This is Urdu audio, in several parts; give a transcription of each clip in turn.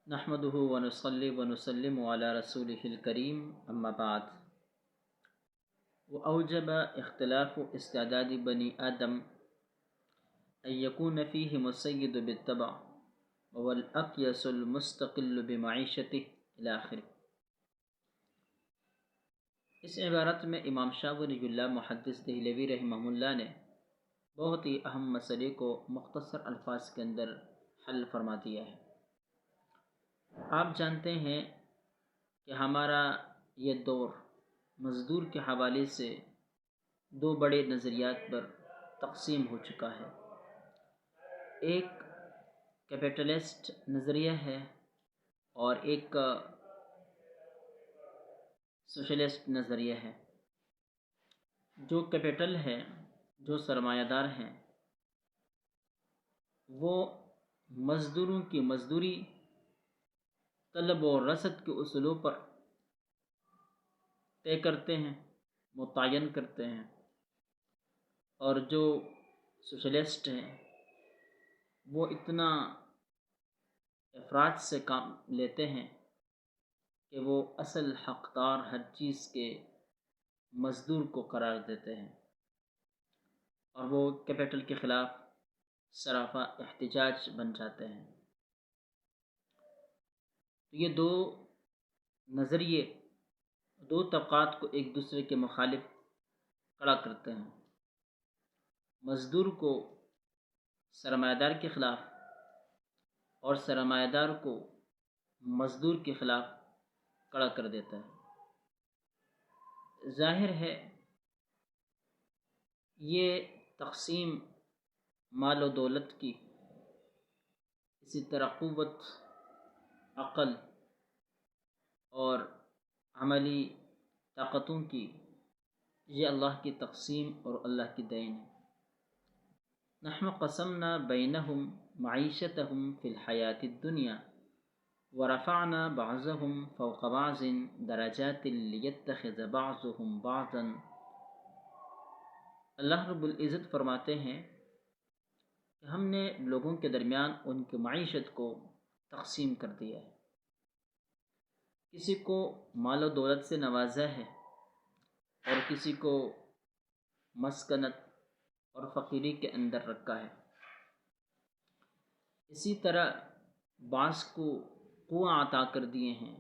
نحمده ونصلي ونسلم على رسوله الكريم أما بعد وأوجب اختلاف استعداد بني آدم أن يكون فيهم السيد بالتبع والأقيس المستقل بمعيشته إلى آخره۔ اس عبارت میں امام شاہ ولی اللہ محدث دہلوی رحمہ اللہ نے بہت ہی اہم مسئلے کو مختصر الفاظ کے اندر حل فرما دیا ہے۔ آپ جانتے ہیں کہ ہمارا یہ دور مزدور کے حوالے سے دو بڑے نظریات پر تقسیم ہو چکا ہے۔ ایک کیپٹلسٹ نظریہ ہے اور ایک سوشلسٹ نظریہ ہے۔ جو کیپٹل ہے، جو سرمایہ دار ہیں، وہ مزدوروں کی مزدوری طلب و رسد کے اصولوں پر طے کرتے ہیں، متعین کرتے ہیں، اور جو سوشلسٹ ہیں وہ اتنا افراط سے کام لیتے ہیں کہ وہ اصل حقدار ہر چیز کے مزدور کو قرار دیتے ہیں، اور وہ کیپٹل کے خلاف سراپا احتجاج بن جاتے ہیں۔ تو یہ دو نظریے دو طبقات کو ایک دوسرے کے مخالف کھڑا کرتے ہیں۔ مزدور کو سرمایہ دار کے خلاف اور سرمایہ دار کو مزدور کے خلاف کھڑا کر دیتا ہے۔ ظاہر ہے یہ تقسیم مال و دولت کی، اسی طرح قوت، عقل اور عملی طاقتوں کی، یہ اللہ کی تقسیم اور اللہ کی دین ہے۔ نحن قسمنا بینہم معیشتہم فی الحیاۃ الدنیا ورفعنا بعضهم فوق بعض درجات لیتخذ بعضهم بعضا۔ اللہ رب العزت فرماتے ہیں کہ ہم نے لوگوں کے درمیان ان کی معیشت کو تقسیم کر دیا ہے۔ کسی کو مال و دولت سے نوازا ہے اور کسی کو مسکنت اور فقیری کے اندر رکھا ہے۔ اسی طرح بعض کو قوت عطا کر دیے ہیں،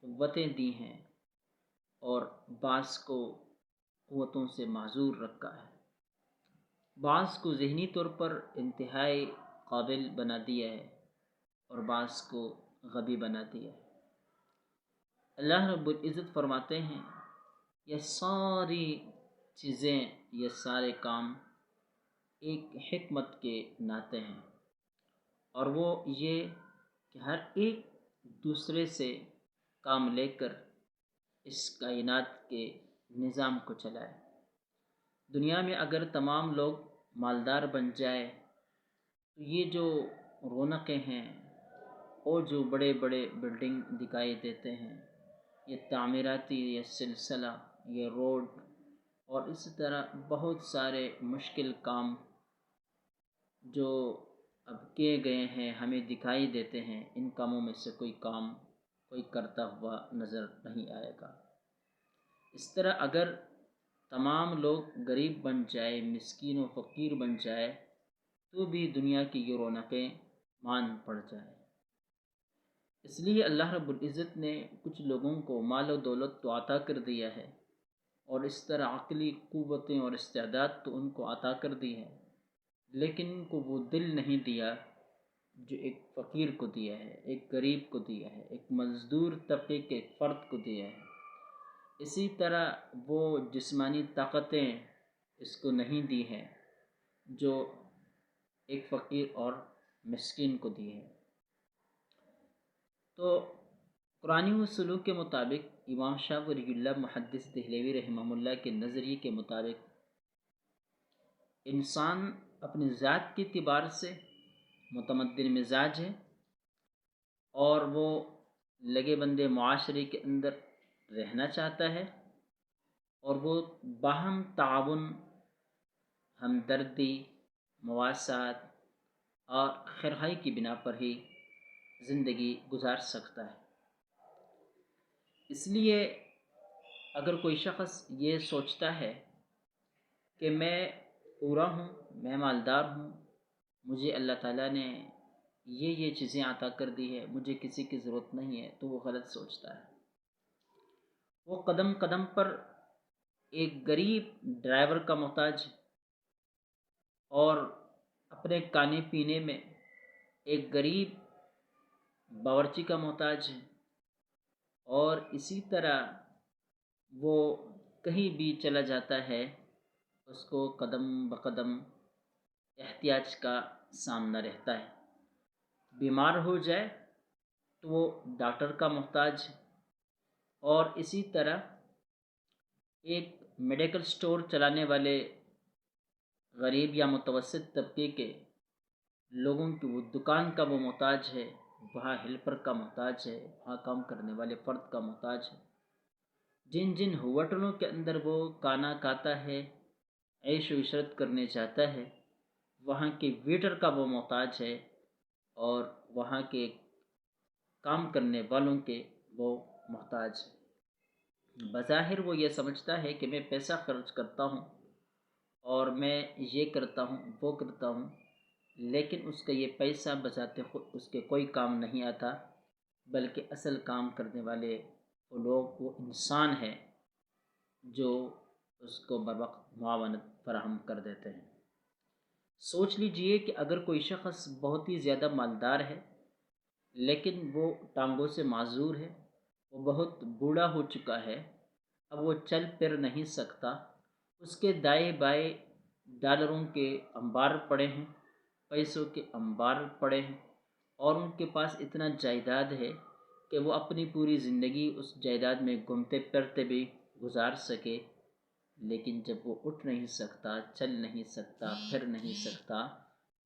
قوتیں دی ہیں، اور بعض کو قوتوں سے معذور رکھا ہے۔ بعض کو ذہنی طور پر انتہائی قابل بنا دیا ہے اور بعض کو غبی بنا دیا ہے۔ اللہ رب العزت فرماتے ہیں یہ ساری چیزیں، یہ سارے کام ایک حکمت کے ناطے ہیں، اور وہ یہ کہ ہر ایک دوسرے سے کام لے کر اس کائنات کے نظام کو چلائے۔ دنیا میں اگر تمام لوگ مالدار بن جائے تو یہ جو رونقیں ہیں اور جو بڑے بڑے بلڈنگ دکھائی دیتے ہیں، یہ تعمیراتی یہ سلسلہ، یہ روڈ اور اسی طرح بہت سارے مشکل کام جو اب کیے گئے ہیں ہمیں دکھائی دیتے ہیں، ان کاموں میں سے کوئی کام کوئی کرتا ہوا نظر نہیں آئے گا۔ اس طرح اگر تمام لوگ غریب بن جائے، مسکین و فقیر بن جائے، تو بھی دنیا کی یہ رونقیں مان پڑ جائے۔ اس لیے اللہ رب العزت نے کچھ لوگوں کو مال و دولت تو عطا کر دیا ہے، اور اس طرح عقلی قوتیں اور استعداد تو ان کو عطا کر دی ہے، لیکن ان کو وہ دل نہیں دیا جو ایک فقیر کو دیا ہے، ایک غریب کو دیا ہے، ایک مزدور طبقے کے ایک فرد کو دیا ہے۔ اسی طرح وہ جسمانی طاقتیں اس کو نہیں دی ہیں جو ایک فقیر اور مسکین کو دی ہے۔ تو قرآن و سلوک کے مطابق امام شاہ ولی اللہ محدث دہلوی رحمہ اللہ کے نظریے کے مطابق انسان اپنی ذات کے اعتبار سے متمدن مزاج ہے، اور وہ لگے بندے معاشرے کے اندر رہنا چاہتا ہے، اور وہ باہم تعاون، ہمدردی، مواسات اور خیرخواہی کی بنا پر ہی زندگی گزار سکتا ہے۔ اس لیے اگر کوئی شخص یہ سوچتا ہے کہ میں پورا ہوں، میں مالدار ہوں، مجھے اللہ تعالیٰ نے یہ چیزیں عطا کر دی ہے، مجھے کسی کی ضرورت نہیں ہے، تو وہ غلط سوچتا ہے۔ وہ قدم قدم پر ایک غریب ڈرائیور کا محتاج اور اپنے کھانے پینے میں ایک غریب باورچی کا محتاج ہے، اور اسی طرح وہ کہیں بھی چلا جاتا ہے اس کو قدم بقدم احتیاج کا سامنا رہتا ہے۔ بیمار ہو جائے تو وہ ڈاکٹر کا محتاج ہے، اور اسی طرح ایک میڈیکل سٹور چلانے والے غریب یا متوسط طبقے کے لوگوں کی وہ دکان کا وہ محتاج ہے، وہاں ہیلپر کا محتاج ہے، وہاں کام کرنے والے فرد کا محتاج ہے۔ جن جن ہوٹلوں کے اندر وہ کھانا کھاتا ہے، عیش و عشرت کرنے جاتا ہے، وہاں کے ویٹر کا وہ محتاج ہے، اور وہاں کے کام کرنے والوں کے وہ محتاج ہے۔ بظاہر وہ یہ سمجھتا ہے کہ میں پیسہ خرچ کرتا ہوں اور میں یہ کرتا ہوں وہ کرتا ہوں، لیکن اس کا یہ پیسہ بذات خود اس کے کوئی کام نہیں آتا، بلکہ اصل کام کرنے والے وہ لوگ، وہ انسان ہے جو اس کو بر وقت معاونت فراہم کر دیتے ہیں۔ سوچ لیجئے کہ اگر کوئی شخص بہت ہی زیادہ مالدار ہے لیکن وہ ٹانگوں سے معذور ہے، وہ بہت بوڑھا ہو چکا ہے، اب وہ چل پھر نہیں سکتا، اس کے دائیں بائیں ڈالروں کے انبار پڑے ہیں، پیسوں کے انبار پڑے ہیں، اور ان کے پاس اتنا جائیداد ہے کہ وہ اپنی پوری زندگی اس جائیداد میں گھومتے پھرتے بھی گزار سکے، لیکن جب وہ اٹھ نہیں سکتا، چل نہیں سکتا، پھر نہیں سکتا،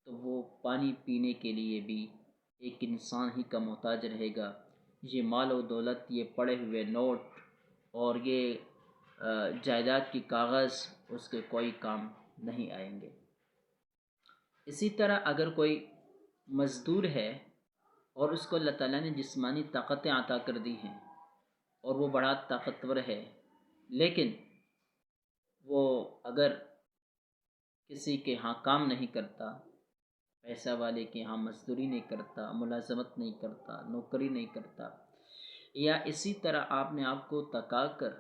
تو وہ پانی پینے کے لیے بھی ایک انسان ہی کا محتاج رہے گا۔ یہ مال و دولت، یہ پڑے ہوئے نوٹ اور یہ جائیداد کی کاغذ اس کے کوئی کام نہیں آئیں گے۔ اسی طرح اگر کوئی مزدور ہے اور اس کو اللہ تعالیٰ نے جسمانی طاقتیں عطا کر دی ہیں اور وہ بڑا طاقتور ہے، لیکن وہ اگر کسی کے ہاں کام نہیں کرتا، پیسہ والے کے ہاں مزدوری نہیں کرتا، ملازمت نہیں کرتا، نوکری نہیں کرتا، یا اسی طرح آپ نے آپ کو تکا کر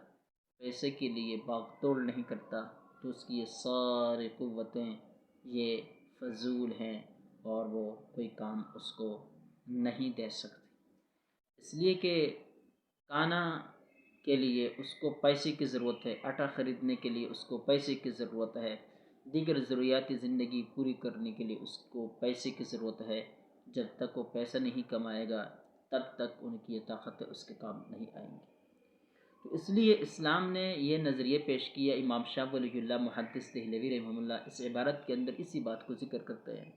پیسے کے لیے بھاگ دوڑ نہیں کرتا، تو اس کی یہ ساری قوتیں یہ فضول ہیں اور وہ کوئی کام اس کو نہیں دے سکتی۔ اس لیے کہ کھانا کے لیے اس کو پیسے کی ضرورت ہے، آٹا خریدنے کے لیے اس کو پیسے کی ضرورت ہے، دیگر ضروریات زندگی پوری کرنے کے لیے اس کو پیسے کی ضرورت ہے۔ جب تک وہ پیسہ نہیں کمائے گا تب تک ان کی یہ طاقتیں اس کے کام نہیں آئیں گی۔ تو اس لیے اسلام نے یہ نظریہ پیش کیا۔ امام شاہ ولی اللہ محدث دہلوی رحمہ اللہ اس عبارت کے اندر اسی بات کو ذکر کرتے ہیں،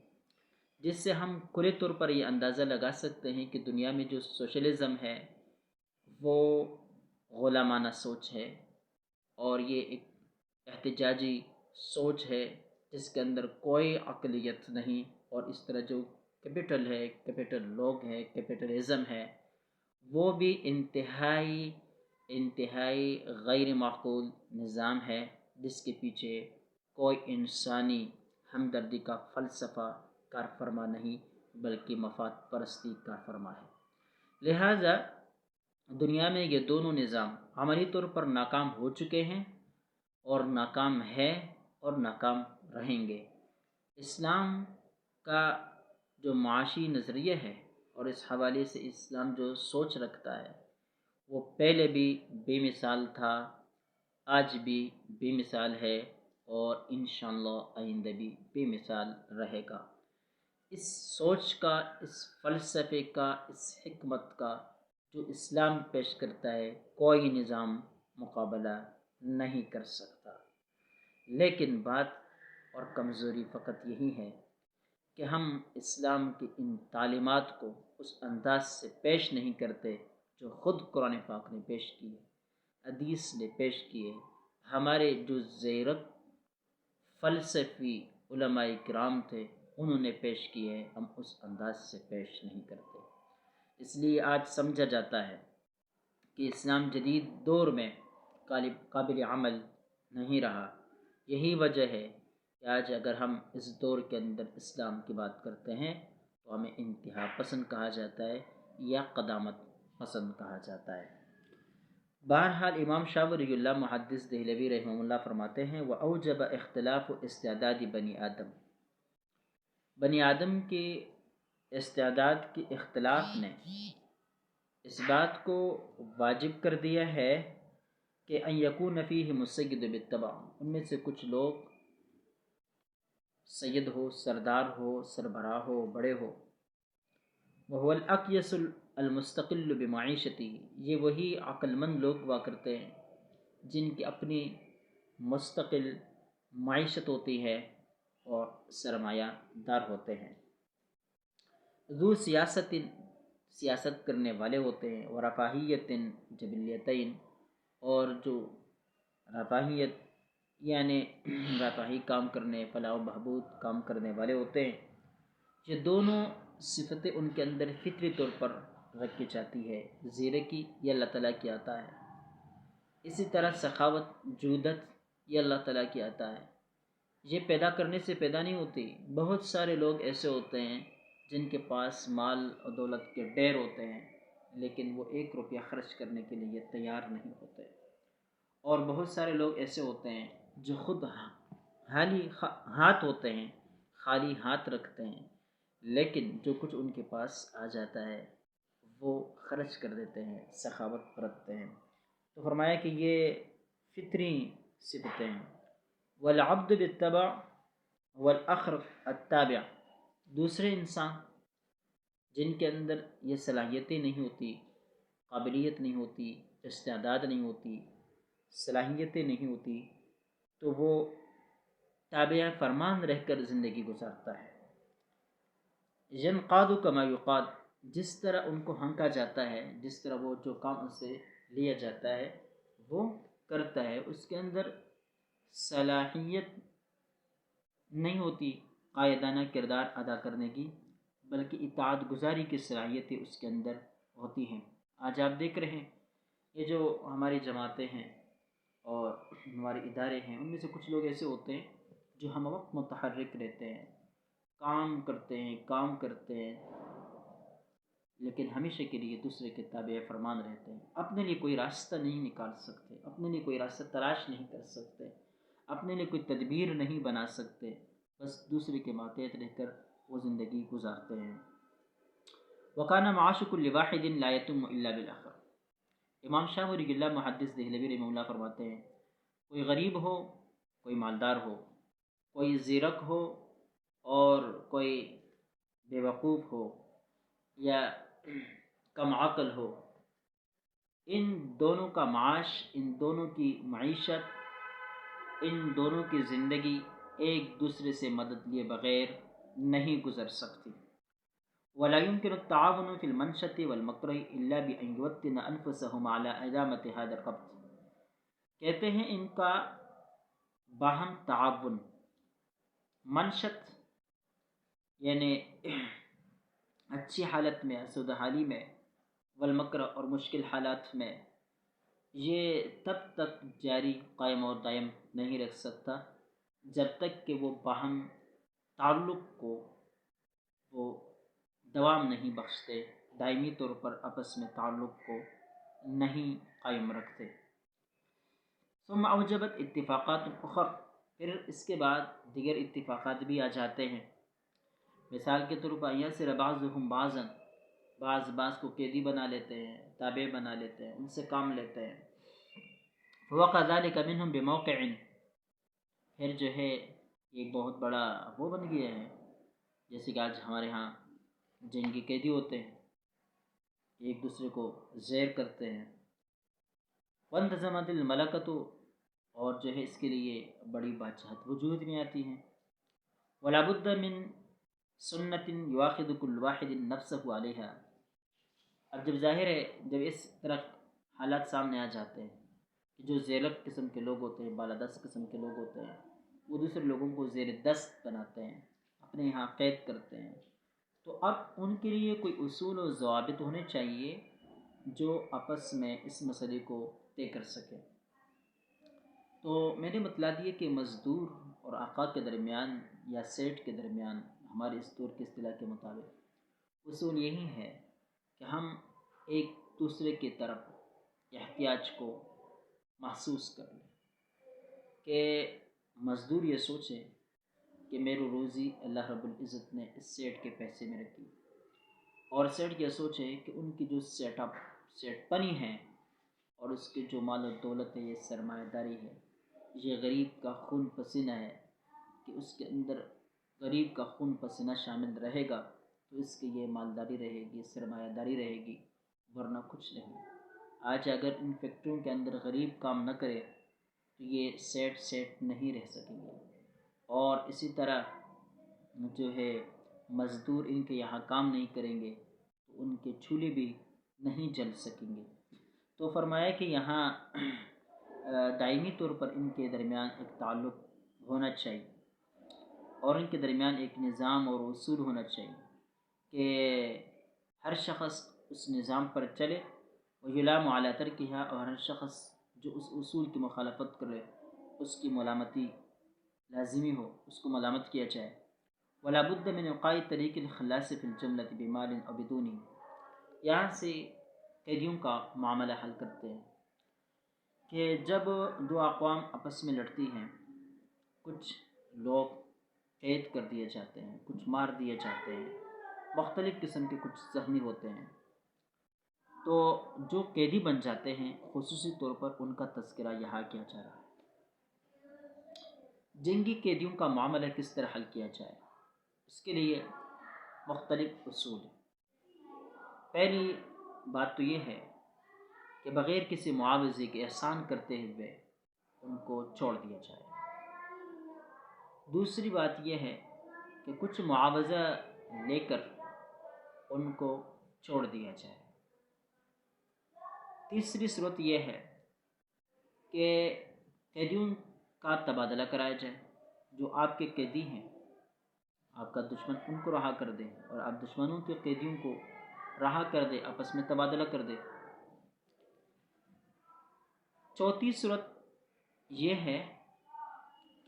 جس سے ہم کھلے طور پر یہ اندازہ لگا سکتے ہیں کہ دنیا میں جو سوشلزم ہے وہ غلامانہ سوچ ہے، اور یہ ایک احتجاجی سوچ ہے جس کے اندر کوئی عقلیت نہیں، اور اس طرح جو کیپٹل ہے، کیپٹل لوگ ہے، کیپٹلزم ہے، وہ بھی انتہائی غیر معقول نظام ہے، جس کے پیچھے کوئی انسانی ہمدردی کا فلسفہ کار فرما نہیں، بلکہ مفاد پرستی کار فرما ہے۔ لہٰذا دنیا میں یہ دونوں نظام عملی طور پر ناکام ہو چکے ہیں، اور ناکام ہے اور ناکام رہیں گے۔ اسلام کا جو معاشی نظریہ ہے اور اس حوالے سے اسلام جو سوچ رکھتا ہے وہ پہلے بھی بے مثال تھا، آج بھی بے مثال ہے، اور انشاءاللہ آئندہ بھی بے مثال رہے گا۔ اس سوچ کا، اس فلسفے کا، اس حکمت کا جو اسلام پیش کرتا ہے کوئی نظام مقابلہ نہیں کر سکتا۔ لیکن بات اور کمزوری فقط یہی ہے کہ ہم اسلام کی ان تعلیمات کو اس انداز سے پیش نہیں کرتے جو خود قرآن پاک نے پیش کی ہے، حدیث نے پیش کی ہے، ہمارے جو زیرک فلسفی علماء کرام تھے انہوں نے پیش کی ہے، ہم اس انداز سے پیش نہیں کرتے۔ اس لیے آج سمجھا جاتا ہے کہ اسلام جدید دور میں قابل عمل نہیں رہا۔ یہی وجہ ہے کہ آج اگر ہم اس دور کے اندر اسلام کی بات کرتے ہیں تو ہمیں انتہا پسند کہا جاتا ہے یا قدامت پسند کہا جاتا ہے۔ بہرحال امام شاہ ولی اللہ محدث دہلوی رحمہ اللہ فرماتے ہیں وَأَوْجَبَ اختلاف استعداد بنی آدم، بنی آدم کے استعداد کے اختلاف نے اس بات کو واجب کر دیا ہے کہ ان یکون فیہ السید بالطبع، ان میں سے کچھ لوگ سید ہو، سردار ہو، سربراہ ہو، بڑے ہو، وہو الاقیس المستقل بمعیشتی، یہ وہی عقل مند لوگ ہوا کرتے ہیں جن کی اپنی مستقل معیشت ہوتی ہے اور سرمایہ دار ہوتے ہیں، ذو سیاست کرنے والے ہوتے ہیں، ورفاہیت جبلیتین، اور جو رفاہیت یعنی رفاہی کام کرنے، فلاح و بہبود کام کرنے والے ہوتے ہیں۔ یہ دونوں صفتیں ان کے اندر فطری طور پر رکھی جاتی ہے، زیرکی یہ اللہ تعالیٰ کی عطا ہے، اسی طرح سخاوت، جودت یہ اللہ تعالیٰ کی عطا ہے، یہ پیدا کرنے سے پیدا نہیں ہوتی۔ بہت سارے لوگ ایسے ہوتے ہیں جن کے پاس مال و دولت کے ڈھیر ہوتے ہیں لیکن وہ 1 روپیہ خرچ کرنے کے لیے تیار نہیں ہوتے، اور بہت سارے لوگ ایسے ہوتے ہیں جو خود خالی ہاتھ ہوتے ہیں، خالی ہاتھ رکھتے ہیں، لیکن جو کچھ ان کے پاس آ جاتا ہے وہ خرچ کر دیتے ہیں، سخاوت برتتے ہیں۔ تو فرمایا کہ یہ فطری صفتیں ہیں۔ والعبد بالطبع والآخر التابع، دوسرے انسان جن کے اندر یہ صلاحیتیں نہیں ہوتی، قابلیت نہیں ہوتی، استعداد نہیں ہوتی، صلاحیتیں نہیں ہوتی، تو وہ تابع فرمان رہ کر زندگی گزارتا ہے۔ ینقاد کما یقاد، جس طرح ان کو ہنکا جاتا ہے، جس طرح وہ جو کام ان سے لیا جاتا ہے وہ کرتا ہے، اس کے اندر صلاحیت نہیں ہوتی قائدانہ کردار ادا کرنے کی، بلکہ اطاعت گزاری کی صلاحیتیں اس کے اندر ہوتی ہیں۔ آج آپ دیکھ رہے ہیں یہ جو ہماری جماعتیں ہیں اور ہمارے ادارے ہیں، ان میں سے کچھ لوگ ایسے ہوتے ہیں جو ہم وقت متحرک رہتے ہیں، کام کرتے ہیں لیکن ہمیشہ کے لیے دوسرے کے تابع فرمان رہتے ہیں، اپنے لیے کوئی راستہ نہیں نکال سکتے، اپنے لیے کوئی راستہ تلاش نہیں کر سکتے، اپنے لیے کوئی تدبیر نہیں بنا سکتے، بس دوسرے کے ماتحت رہ کر وہ زندگی گزارتے ہیں۔ وَكَانَ مَعَاشُ كُلِّ وَاحِدٍ لَا يَتُمُّ إِلَّا بِالْآخَرِ، امام شاہ ولی اللہ محدث دہلوی رحمہ اللہ فرماتے ہیں کوئی غریب ہو، کوئی مالدار ہو، کوئی زیرک ہو اور کوئی بے وقوف ہو یا کم عقل ہو، ان دونوں کا معاش، ان دونوں کی معیشت، ان دونوں کی زندگی ایک دوسرے سے مدد لیے بغیر نہیں گزر سکتی۔ ولا يمكن التعاون في المنشة والمكره إلا بأن يوطن أنفسهم على إدامة هذا القبض، کہتے ہیں ان کا باہم تعاون، منشت یعنی اچھی حالت میں، اسودہ حالی میں، والمکر اور مشکل حالات میں، یہ تب تک جاری قائم اور دائم نہیں رکھ سکتا جب تک کہ وہ باہم تعلق کو وہ دوام نہیں بخشتے، دائمی طور پر آپس میں تعلق کو نہیں قائم رکھتے۔ ثم اوجبت اتفاقات اخر، پھر اس کے بعد دیگر اتفاقات بھی آ جاتے ہیں۔ مثال کے طور پر یسر بعضهم بعضا، بعض کو قیدی بنا لیتے ہیں، تابع بنا لیتے ہیں، ان سے کام لیتے ہیں۔ فوقع ذلك منهم بموقع، پھر جو ہے ایک بہت بڑا وہ بن گیا ہے، جیسے کہ آج ہمارے ہاں جنگی قیدی ہوتے ہیں، ایک دوسرے کو زیر کرتے ہیں۔ وانتظمت الملکۃ، اور جو ہے اس کے لیے بڑی بادشاہت وجود میں آتی ہیں۔ ولا بد من سنت یواخذ کل واحد نفسه علیہا، اب جب ظاہر ہے جب اس طرح حالات سامنے آ جاتے ہیں کہ جو زیرک قسم کے لوگ ہوتے ہیں، بالادست قسم کے لوگ ہوتے ہیں، وہ دوسرے لوگوں کو زیر دست بناتے ہیں، اپنے یہاں قید کرتے ہیں، تو اب ان کے لیے کوئی اصول و ضوابط ہونے چاہیے جو آپس میں اس مسئلے کو طے کر سکے۔ تو میں نے بتلا دیا کہ مزدور اور آقا کے درمیان یا سیٹ کے درمیان ہمارے اس دور کی اصطلاح کے مطابق اصول یہی ہے کہ ہم ایک دوسرے کی طرف احتیاج کو محسوس کر لیں، کہ مزدور یہ سوچے کہ میری روزی اللہ رب العزت نے اس سیٹ کے پیسے میں رکھی، اور سیٹ یہ سوچے کہ ان کی جو سیٹ پنی ہے اور اس کے جو مال و دولت ہے، یہ سرمایہ داری ہے، یہ غریب کا خون پسینہ ہے، کہ اس کے اندر غریب کا خون پسینہ شامل رہے گا تو اس کی یہ مالداری رہے گی، سرمایہ داری رہے گی، ورنہ کچھ نہیں۔ آج اگر ان فیکٹریوں کے اندر غریب کام نہ کرے تو یہ سیٹ نہیں رہ سکیں گے، اور اسی طرح جو ہے مزدور ان کے یہاں کام نہیں کریں گے تو ان کے چولہے بھی نہیں جل سکیں گے۔ تو فرمایا کہ یہاں دائمی طور پر ان کے درمیان ایک تعلق ہونا چاہیے، اور ان کے درمیان ایک نظام اور اصول ہونا چاہیے کہ ہر شخص اس نظام پر چلے، وَيُلَامُ عَلَىٰ تَرْكِهَا، اور ہر شخص جو اس اصول کی مخالفت کرے اس کی ملامتی لازمی ہو، اس کو ملامت کیا جائے۔ وَلَا بُدَّ مِنْ إِلْقَاءِ طَرِيقِ الْخَلَّاصِ فِي الْجُمْلَةِ بِمَالٍ أَوْ بِدُونِهِ۔ یہاں سے قیدیوں کا معاملہ حل کرتے ہیں کہ جب دو اقوام آپس میں لڑتی ہیں، کچھ لوگ قید کر دیے جاتے ہیں، کچھ مار دیے جاتے ہیں، مختلف قسم کے کچھ زخمی ہوتے ہیں، تو جو قیدی بن جاتے ہیں خصوصی طور پر ان کا تذکرہ یہاں کیا جا رہا ہے۔ جنگی قیدیوں کا معاملہ کس طرح حل کیا جائے، اس کے لیے مختلف اصول ہیں۔ پہلی بات تو یہ ہے کہ بغیر کسی معاوضے کے احسان کرتے ہوئے ان کو چھوڑ دیا جائے۔ دوسری بات یہ ہے کہ کچھ معاوضہ لے کر ان کو چھوڑ دیا جائے۔ تیسری صورت یہ ہے کہ قیدیوں کا تبادلہ کرایا جائے، جو آپ کے قیدی ہیں، آپ کا دشمن ان کو رہا کر دے اور آپ دشمنوں کے قیدیوں کو رہا کر دے، آپس میں تبادلہ کر دے۔ چوتھی صورت یہ ہے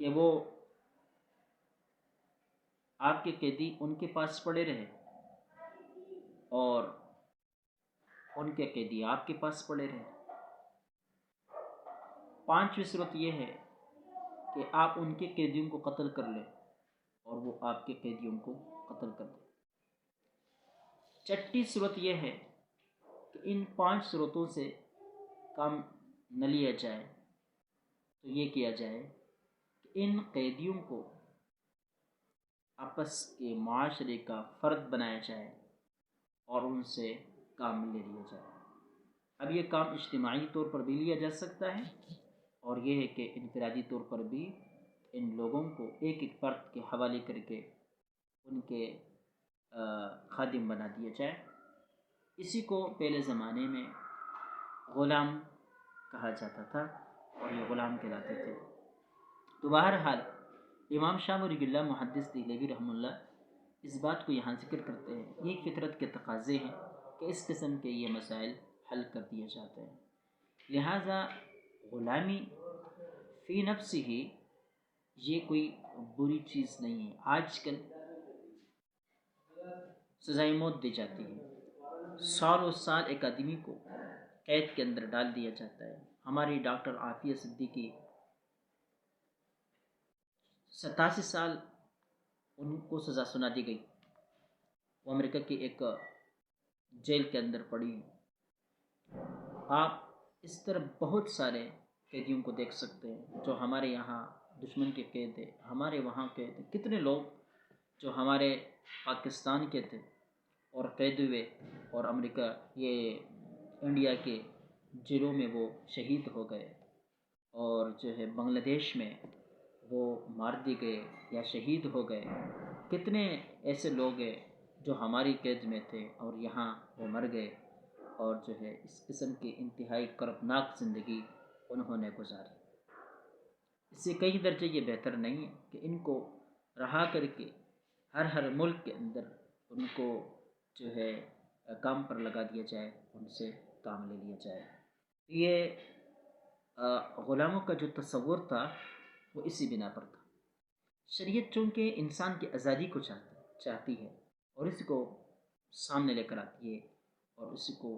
کہ وہ آپ کے قیدی ان کے پاس پڑے رہے اور ان کے قیدی آپ کے پاس پڑے رہے۔ پانچویں صورت یہ ہے کہ آپ ان کے قیدیوں کو قتل کر لیں اور وہ آپ کے قیدیوں کو قتل کر دیں۔ چھٹی صورت یہ ہے کہ ان 5 صورتوں سے کام نہ لیا جائے تو یہ کیا جائے کہ ان قیدیوں کو آپس کے معاشرے کا فرد بنایا جائے اور ان سے کام لے لیا جائے۔ اب یہ کام اجتماعی طور پر بھی لیا جا سکتا ہے، اور یہ ہے کہ انفرادی طور پر بھی ان لوگوں کو ایک ایک فرد کے حوالے کر کے ان کے خادم بنا دیا جائے۔ اسی کو پہلے زمانے میں غلام کہا جاتا تھا اور یہ غلام کہلاتے تھے۔ تو بہرحال امام شاہ ولی اللہ محدث دہلوی رحمہ اللہ اس بات کو یہاں ذکر کرتے ہیں، یہ فطرت کے تقاضے ہیں کہ اس قسم کے یہ مسائل حل کر دیے جاتے ہیں۔ لہٰذا غلامی فی نفس ہی یہ کوئی بری چیز نہیں ہے۔ آج کل سزائے موت دی جاتی ہے، سالوں سال ایک آدمی کو قید کے اندر ڈال دیا جاتا ہے۔ ہماری ڈاکٹر عافیہ صدیقی 87 سال ان کو سزا سنا دی گئی، وہ امریکہ کی ایک جیل کے اندر پڑی ہیں۔ آپ اس طرح بہت سارے قیدیوں کو دیکھ سکتے ہیں جو ہمارے یہاں دشمن کے قید ہیں، ہمارے وہاں قید ہیں۔ کتنے لوگ جو ہمارے پاکستان کے تھے اور قید ہوئے اور امریکہ یہ انڈیا کے جیلوں میں وہ شہید ہو گئے، اور جو ہے بنگلہ دیش میں وہ مار دی گئے یا شہید ہو گئے۔ کتنے ایسے لوگ ہیں جو ہماری قید میں تھے اور یہاں وہ مر گئے، اور جو ہے اس قسم کی انتہائی کربناک زندگی انہوں نے گزاری۔ اس سے کئی درجے یہ بہتر نہیں ہے کہ ان کو رہا کر کے ہر ملک کے اندر ان کو جو ہے کام پر لگا دیا جائے، ان سے کام لے لیا جائے۔ یہ غلاموں کا جو تصور تھا وہ اسی بنا پر تھا۔ شریعت چونکہ انسان کی آزادی کو چاہتی ہے اور اس کو سامنے لے کر آتی ہے اور اس کو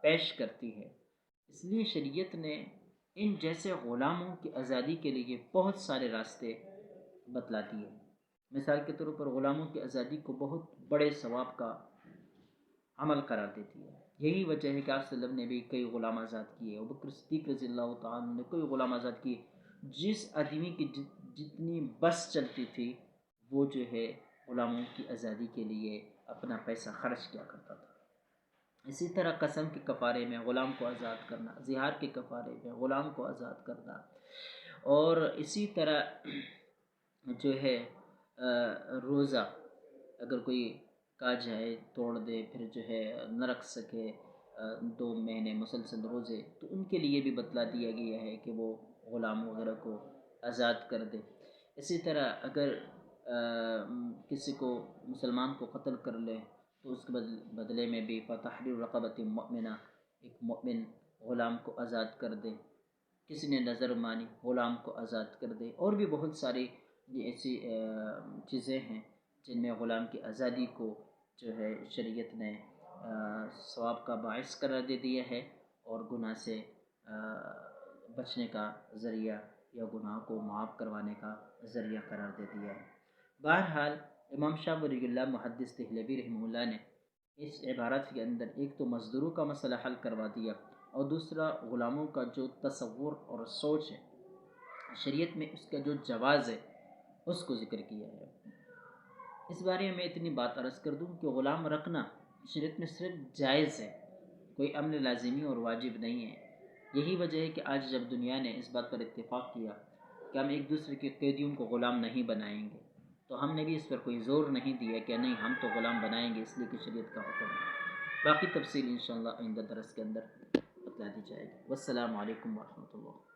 پیش کرتی ہے، اس لیے شریعت نے ان جیسے غلاموں کی آزادی کے لیے بہت سارے راستے بتلا دیے۔ مثال کے طور پر غلاموں کی آزادی کو بہت بڑے ثواب کا عمل قرار دیتی ہے۔ یہی وجہ ہے کہ آپ صلی اللہ علیہ وسلم نے بھی کئی غلام آزاد کیے، ابوبکر صدیق رضی اللہ تعالیٰ عنہ نے کئی غلام آزاد کیے۔ جس آدمی کی جتنی بس چلتی تھی وہ جو ہے غلاموں کی آزادی کے لیے اپنا پیسہ خرچ کیا کرتا تھا۔ اسی طرح قسم کے کفارے میں غلام کو آزاد کرنا، زہار کے کفارے میں غلام کو آزاد کرنا، اور اسی طرح جو ہے روزہ اگر کوئی کا جائے توڑ دے، پھر جو ہے نہ رکھ سکے 2 مہینے مسلسل روزے، تو ان کے لیے بھی بتلا دیا گیا ہے کہ وہ غلام وغیرہ کو آزاد کر دے۔ اسی طرح اگر کسی کو مسلمان کو قتل کر لے تو اس کے بدلے میں بھی فتحریر رقبۃ مؤمنہ، ایک مؤمن غلام کو آزاد کر دے۔ کسی نے نظر مانی غلام کو آزاد کر دے۔ اور بھی بہت ساری ایسی چیزیں ہیں جن میں غلام کی آزادی کو جو ہے شریعت نے ثواب کا باعث قرار دے دیا ہے اور گناہ سے بچنے کا ذریعہ یا گناہ کو معاف کروانے کا ذریعہ قرار دے دیا ہے۔ بہرحال امام شاہ ولی اللہ محدث دہلوی رحمہ اللہ نے اس عبارت کے اندر ایک تو مزدوروں کا مسئلہ حل کروا دیا اور دوسرا غلاموں کا جو تصور اور سوچ ہے شریعت میں اس کا جو جواز ہے اس کو ذکر کیا ہے۔ اس بارے میں اتنی بات عرض کر دوں کہ غلام رکھنا شریعت میں صرف جائز ہے، کوئی امر لازمی اور واجب نہیں ہے۔ یہی وجہ ہے کہ آج جب دنیا نے اس بات پر اتفاق کیا کہ ہم ایک دوسرے کے قیدیوں کو غلام نہیں بنائیں گے، تو ہم نے بھی اس پر کوئی زور نہیں دیا کہ نہیں ہم تو غلام بنائیں گے، اس لیے کہ شریعت کا حکم ہے۔ باقی تفصیل انشاءاللہ آئندہ درس کے اندر بتلا دی جائے گی۔ والسلام علیکم ورحمۃ اللہ۔